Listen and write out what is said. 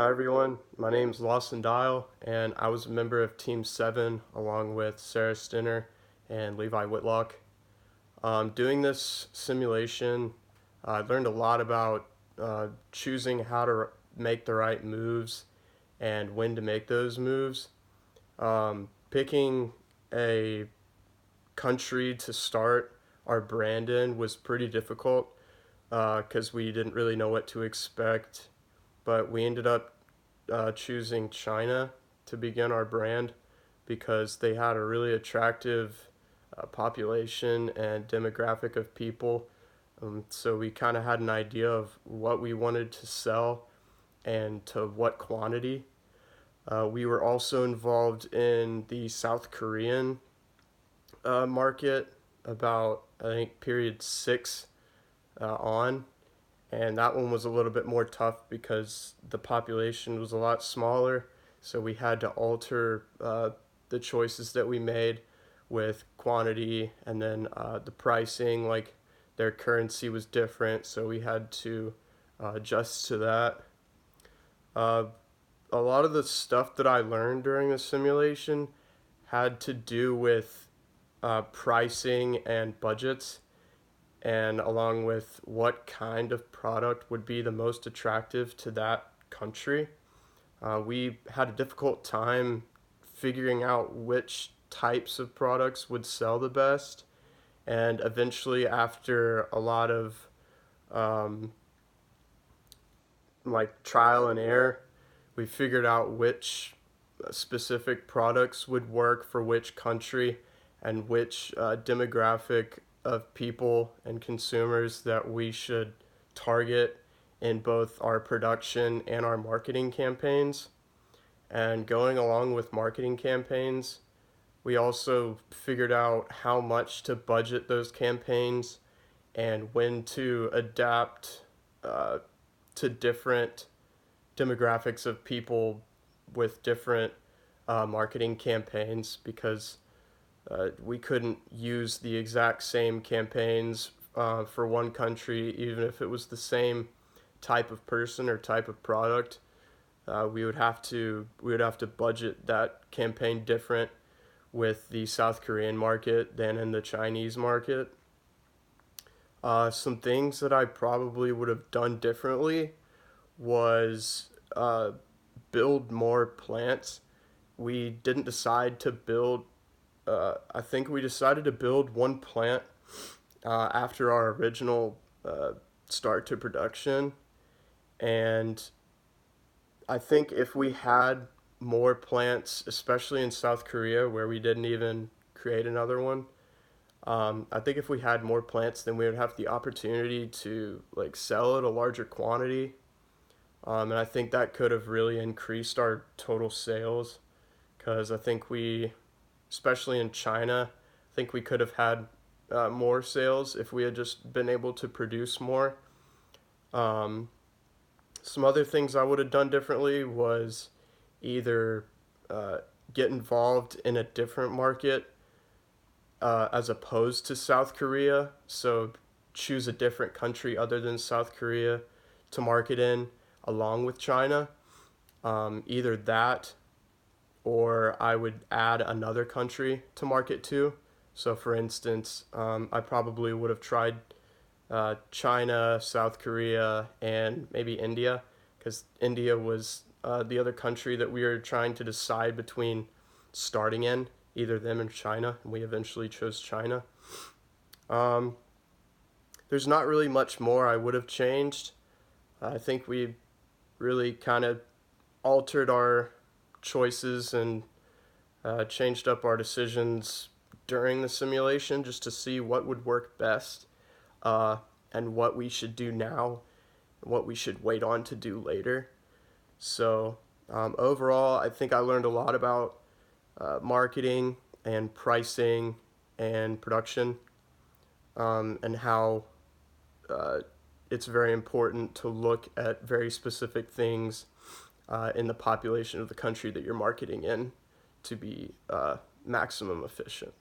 Hi everyone, my name's Lawson and I was a member of Team 7 along with Sarah Stinner and Levi Whitlock. Doing this simulation, I learned a lot about choosing how to make the right moves and when to make those moves. Picking a country to start our brand in was pretty difficult because we didn't really know what to expect, but we ended up choosing China to begin our brand because they had a really attractive population and demographic of people. So we kind of had an idea of what we wanted to sell and to what quantity. We were also involved in the South Korean market about, I think, period 6 on. And that one was a little bit more tough because the population was a lot smaller. So we had to alter the choices that we made with quantity and then the pricing, like their currency was different. So we had to adjust to that. Uh, a lot of the stuff that I learned during the simulation had to do with pricing and budgets, and along with what kind of product would be the most attractive to that country. We had a difficult time figuring out which types of products would sell the best, and eventually, after a lot of um, like trial and error, we figured out which specific products would work for which country and which demographic of people and consumers that we should target in both our production and our marketing campaigns. And going along with marketing campaigns, we also figured out how much to budget those campaigns and when to adapt uh, to different demographics of people with different marketing campaigns, because we couldn't use the exact same campaigns for one country, even if it was the same type of person or type of product. We would have to budget that campaign different with the South Korean market than in the Chinese market. Some things that I probably would have done differently was build more plants. We didn't decide to build, I think we decided to build one plant after our original start to production. And I think if we had more plants, especially in South Korea where we didn't even create another one, I think if we had more plants, then we would have the opportunity to like sell at a larger quantity. And I think that could have really increased our total sales because I think especially in China, I think we could have had more sales if we had just been able to produce more. Um, some other things I would have done differently was either uh, get involved in a different market as opposed to South Korea. So choose a different country other than South Korea to market in along with China. Either that, or I would add another country to market to. So, for instance, I probably would have tried China, South Korea, and maybe India, because India was the other country that we were trying to decide between starting in, either them or China, and we eventually chose China. Um, there's not really much more I would have changed. I think we really kind of altered our choices and changed up our decisions during the simulation just to see what would work best, uh, and what we should do now, what we should wait on to do later. So, overall, I think I learned a lot about marketing and pricing and production, and how uh, it's very important to look at very specific things in the population of the country that you're marketing in to be maximum efficient.